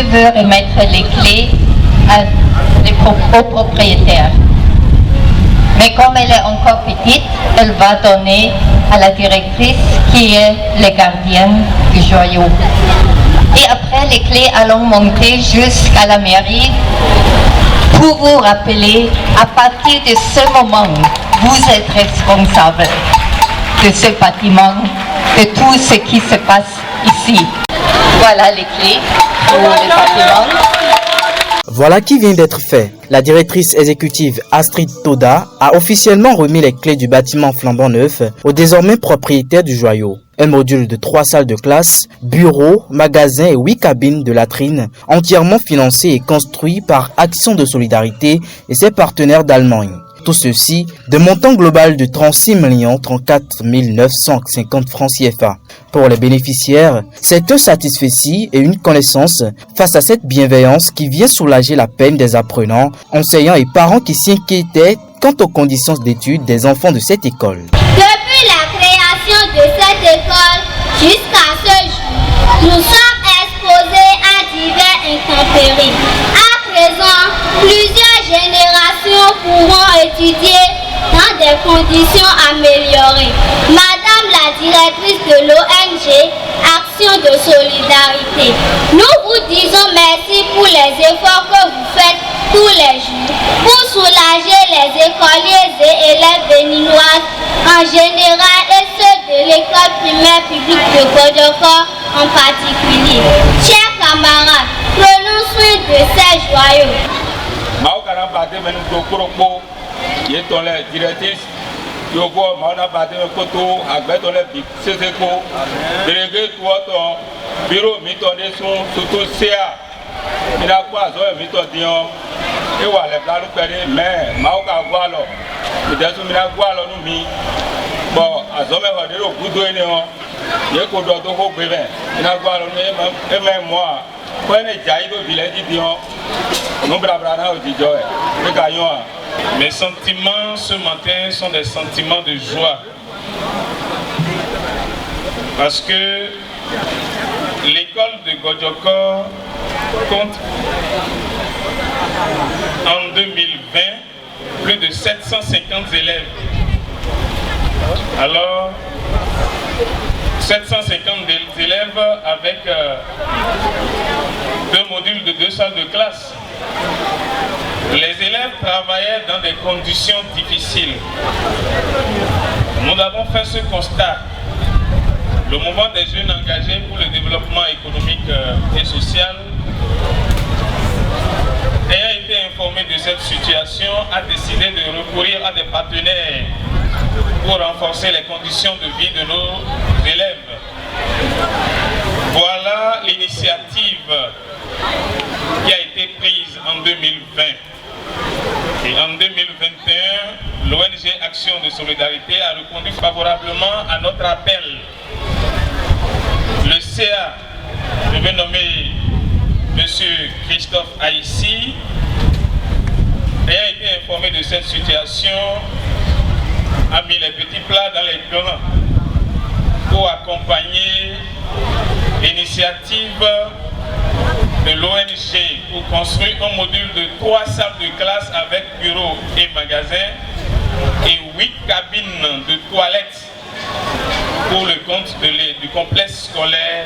monsieur veut remettre les clés aux propriétaires. Mais comme elle est encore petite, elle va donner à la directrice qui est la gardienne du joyau. Et après, les clés allons monter jusqu'à la mairie pour vous rappeler, à partir de ce moment, vous êtes responsable de ce bâtiment, de tout ce qui se passe ici. Voilà les clés pour le bâtiment. Voilà qui vient d'être fait. La directrice exécutive Astrid Toda a officiellement remis les clés du bâtiment flambant neuf au désormais propriétaire du joyau. Un module de 3 salles de classe, bureaux, magasins et 8 cabines de latrines, entièrement financé et construit par Action de Solidarité et ses partenaires d'Allemagne. Tout ceci de montant global de 36 34 950 francs CFA. Pour les bénéficiaires, c'est un satisfecit et une connaissance face à cette bienveillance qui vient soulager la peine des apprenants, enseignants et parents qui s'inquiétaient quant aux conditions d'études des enfants de cette école. Depuis la création de cette école jusqu'à ce jour, nous sommes exposés à divers intempéries. À présent, plusieurs générations pourront étudier dans des conditions améliorées. Madame la directrice de l'ONG Action de Solidarité, nous vous disons merci pour les efforts que vous faites tous les jours pour soulager les écoliers et élèves béninoises en général et ceux de l'école primaire publique de Godjoko en particulier. Chers camarades, prenons soin de ces joyaux. Yogo mauna bade koto agbetole bi seseko délégué tuoto bureau mi to de sun surtout CA ina kwa zo mi to dion e wa le plalu pere mais mauka gwalo idesu mi na gwalo nu mi bo azo me ho de ro gudo ene ho ye ko do to ko gbe be ina gwalo nu e me moi ko ene jai do village dion no brabra na o dijo e ka yon. Mes sentiments ce matin sont des sentiments de joie parce que l'école de Godjoko compte en 2020 plus de 750 élèves. Alors 750 élèves avec 2 modules de 2 salles de classe. Les élèves travaillaient dans des conditions difficiles. Nous avons fait ce constat. Le mouvement des jeunes engagés pour le développement économique et social, ayant été informé de cette situation, a décidé de recourir à des partenaires pour renforcer les conditions de vie de nos élèves. Voilà l'initiative qui a été prise en 2020. Et en 2021, l'ONG Action de Solidarité a répondu favorablement à notre appel. Le CA, je vais nommer M. Christophe Aïssi, ayant été informé de cette situation, a mis les petits plats dans les grands pour accompagner l'initiative de l'ONG pour construire un module de 3 salles de classe avec bureau et magasin et 8 cabines de toilettes pour le compte du complexe scolaire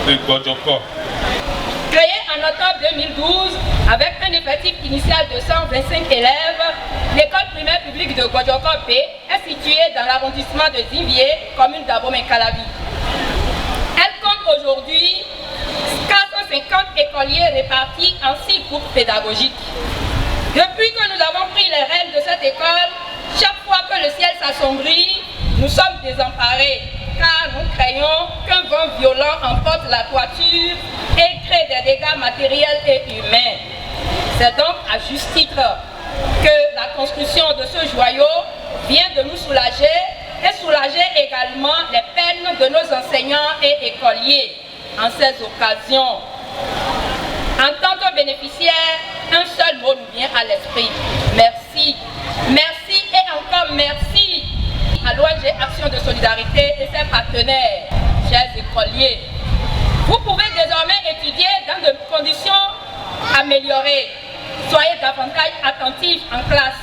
de Godjoko. Créée en octobre 2012 avec un effectif initial de 125 élèves, l'école primaire publique de Godjoko B est située dans l'arrondissement de Zivier, commune d'Abomey-Calavi. Elle compte aujourd'hui 450 écoliers répartis en 6 groupes pédagogiques. Depuis que nous avons pris les rênes de cette école, chaque fois que le ciel s'assombrit, nous sommes désemparés car nous craignons qu'un vent violent emporte la toiture et crée des dégâts matériels et humains. C'est donc à juste titre que la construction de ce joyau vient de nous soulager et soulager également les peines de nos enseignants et écoliers. En ces occasions, en tant que bénéficiaire, un seul mot nous vient à l'esprit. Merci. Merci et encore merci à l'ONG Action de Solidarité et ses partenaires, chers écoliers. Vous pouvez désormais étudier dans de conditions s'améliorer. Soyez davantage attentifs en classe.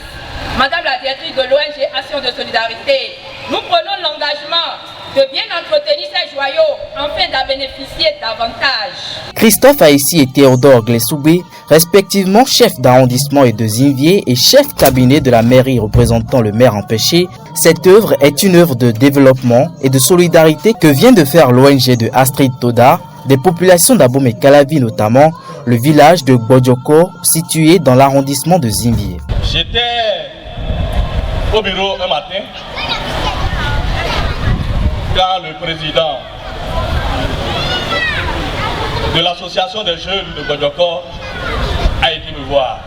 Madame la directrice de l'ONG Action de Solidarité, nous prenons l'engagement de bien entretenir ces joyaux afin d'en bénéficier davantage. Christophe Aïssi et Théodore Glessoubé, respectivement chef d'arrondissement et de Zinvier et chef cabinet de la mairie représentant le maire empêché, cette œuvre est une œuvre de développement et de solidarité que vient de faire l'ONG de Astrid Toda, des populations d'Abomey Calavi notamment, le village de Gbodjoko situé dans l'arrondissement de Zinvier. J'étais au bureau un matin quand le président de l'association des jeunes de Gbodjoko a été me voir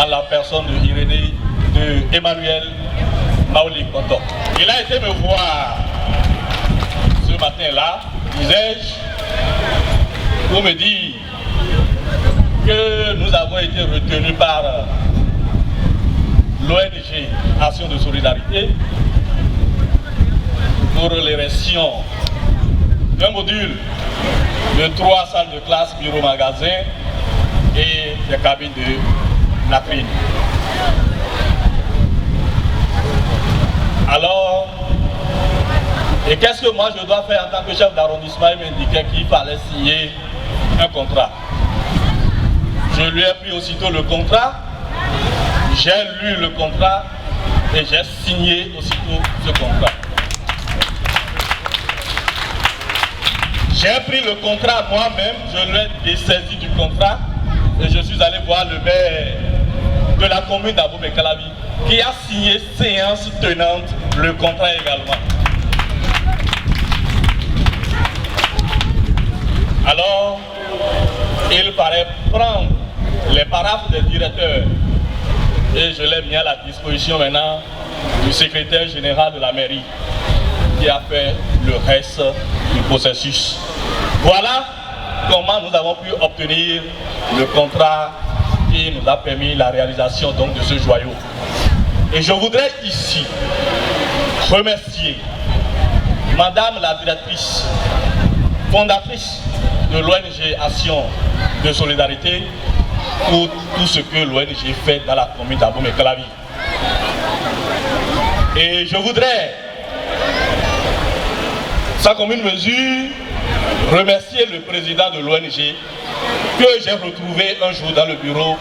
en la personne de Irénée, de Emmanuel Maoli Koto. Il a été me voir ce matin-là, disais-je, pour me dire que nous avons été retenus par l'ONG Action de Solidarité pour l'érection d'un module de 3 salles de classe, bureau-magasin et des cabines de latrine. Alors, et qu'est-ce que moi je dois faire en tant que chef d'arrondissement? Il m'indiquait qu'il fallait signer un contrat. Je lui ai pris aussitôt le contrat, j'ai lu le contrat et j'ai signé aussitôt ce contrat. J'ai pris le contrat moi-même, je l'ai dessaisi du contrat et je suis allé voir le maire de la commune d'Abomey Calavi qui a signé séance tenante le contrat également. Alors, il fallait prendre les paraphes des directeurs et je l'ai mis à la disposition maintenant du secrétaire général de la mairie qui a fait le reste du processus. Voilà comment nous avons pu obtenir le contrat qui nous a permis la réalisation donc de ce joyau. Et je voudrais ici remercier Madame la directrice, fondatrice de l'ONG Action de Solidarité pour tout ce que l'ONG fait dans la commune d'Abomey Calavi. Et je voudrais, sans commune mesure, remercier le président de l'ONG que j'ai retrouvé un jour dans le bureau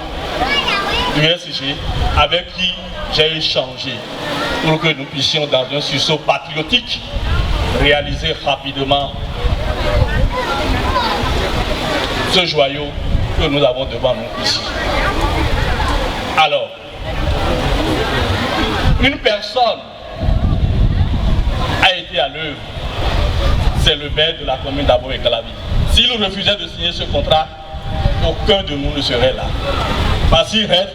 du SG avec qui j'ai échangé pour que nous puissions dans un sursaut patriotique réaliser rapidement ce joyau que nous avons devant nous ici. Alors, une personne a été à l'œuvre, c'est le maire de la commune d'Abomey Calavi. S'il refusait de signer ce contrat, aucun de nous ne serait là. Parce qu'il reste,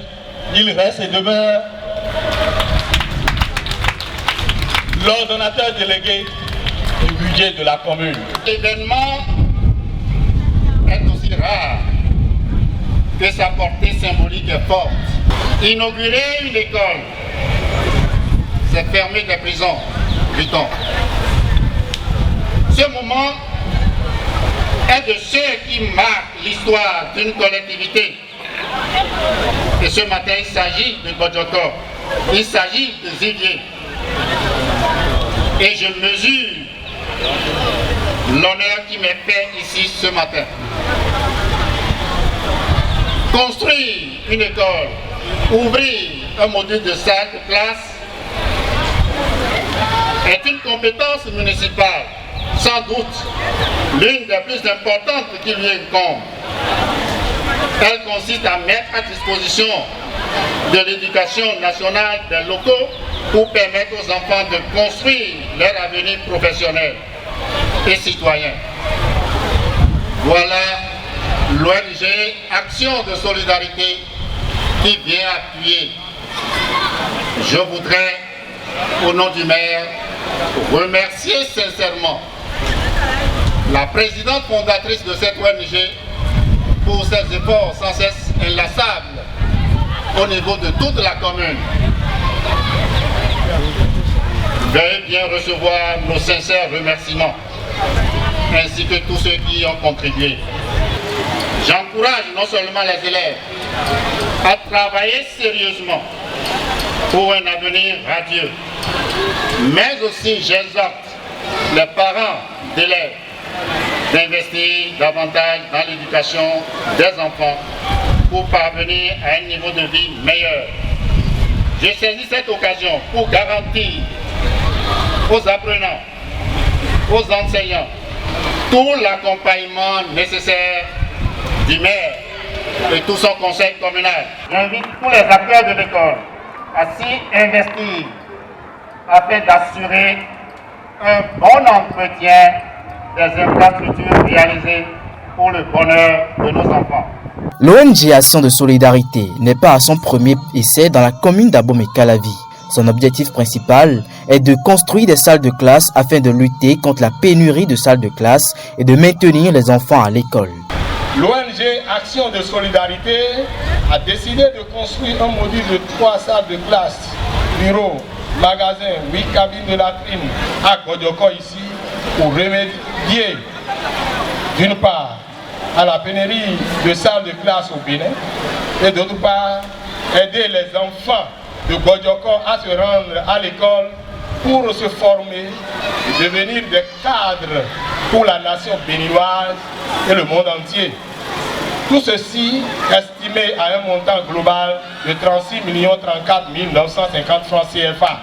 il reste et demeure l'ordonnateur délégué du budget de la commune. L'événement est aussi rare que sa portée symbolique est forte. Inaugurer une école, c'est fermer des prisons, dit-on. Ce moment est de ceux qui marquent l'histoire d'une collectivité. Et ce matin, il s'agit de Gbodjoko, il s'agit de Zinvier. Et je mesure l'honneur qui m'est fait ici ce matin. Construire une école, ouvrir un module de salle de classe est une compétence municipale, sans doute l'une des plus importantes qui lui incombe. Elle consiste à mettre à disposition de l'éducation nationale des locaux pour permettre aux enfants de construire leur avenir professionnel et citoyen. Voilà l'ONG Action de Solidarité qui vient appuyer. Je voudrais, au nom du maire, remercier sincèrement la présidente fondatrice de cette ONG pour ses efforts sans cesse inlassables au niveau de toute la commune. Veuillez bien recevoir nos sincères remerciements, ainsi que tous ceux qui y ont contribué. J'encourage non seulement les élèves à travailler sérieusement pour un avenir radieux, mais aussi j'exhorte les parents d'élèves d'investir davantage dans l'éducation des enfants pour parvenir à un niveau de vie meilleur. Je saisis cette occasion pour garantir aux apprenants, aux enseignants, tout l'accompagnement nécessaire du maire et tout son conseil communal. J'invite tous les acteurs de l'école à s'y investir afin d'assurer un bon entretien des infrastructures réalisées pour le bonheur de nos enfants. L'ONG Action de Solidarité n'est pas à son premier essai dans la commune d'Abomey-Calavi. Son objectif principal est de construire des salles de classe afin de lutter contre la pénurie de salles de classe et de maintenir les enfants à l'école. L'ONG Action de Solidarité a décidé de construire un module de 3 salles de classe, bureaux, magasins, 8 cabines de latrine à Godjoko ici pour remédier d'une part à la pénurie de salles de classe au Bénin et d'autre part aider les enfants de Godjoko à se rendre à l'école pour se former et devenir des cadres pour la nation béninoise et le monde entier. Tout ceci estimé à un montant global de 36 034 950 francs CFA.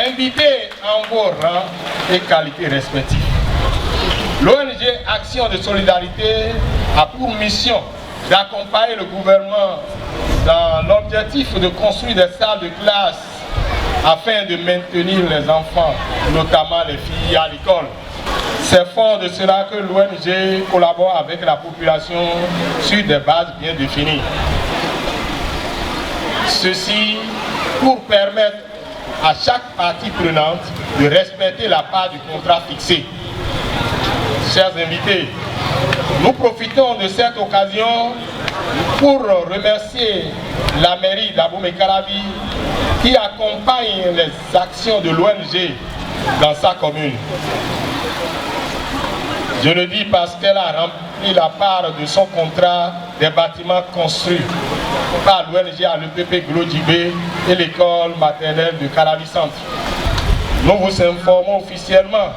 Invité en vos rangs et qualités respectives. L'ONG Action de Solidarité a pour mission d'accompagner le gouvernement dans l'objectif de construire des salles de classe afin de maintenir les enfants, notamment les filles, à l'école. C'est fort de cela que l'ONG collabore avec la population sur des bases bien définies. Ceci pour permettre à chaque partie prenante de respecter la part du contrat fixé. Chers invités, nous profitons de cette occasion pour remercier la mairie d'Abomey-Calavi qui accompagne les actions de l'ONG dans sa commune. Je le dis parce qu'elle a rempli la part de son contrat des bâtiments construits par l'ONG à l'EPP Glodibé et l'école maternelle de Calavi Centre. Nous vous informons officiellement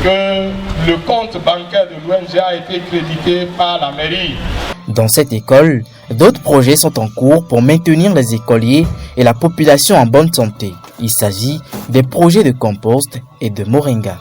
que le compte bancaire de l'ONG a été crédité par la mairie. Dans cette école, d'autres projets sont en cours pour maintenir les écoliers et la population en bonne santé. Il s'agit des projets de compost et de moringa.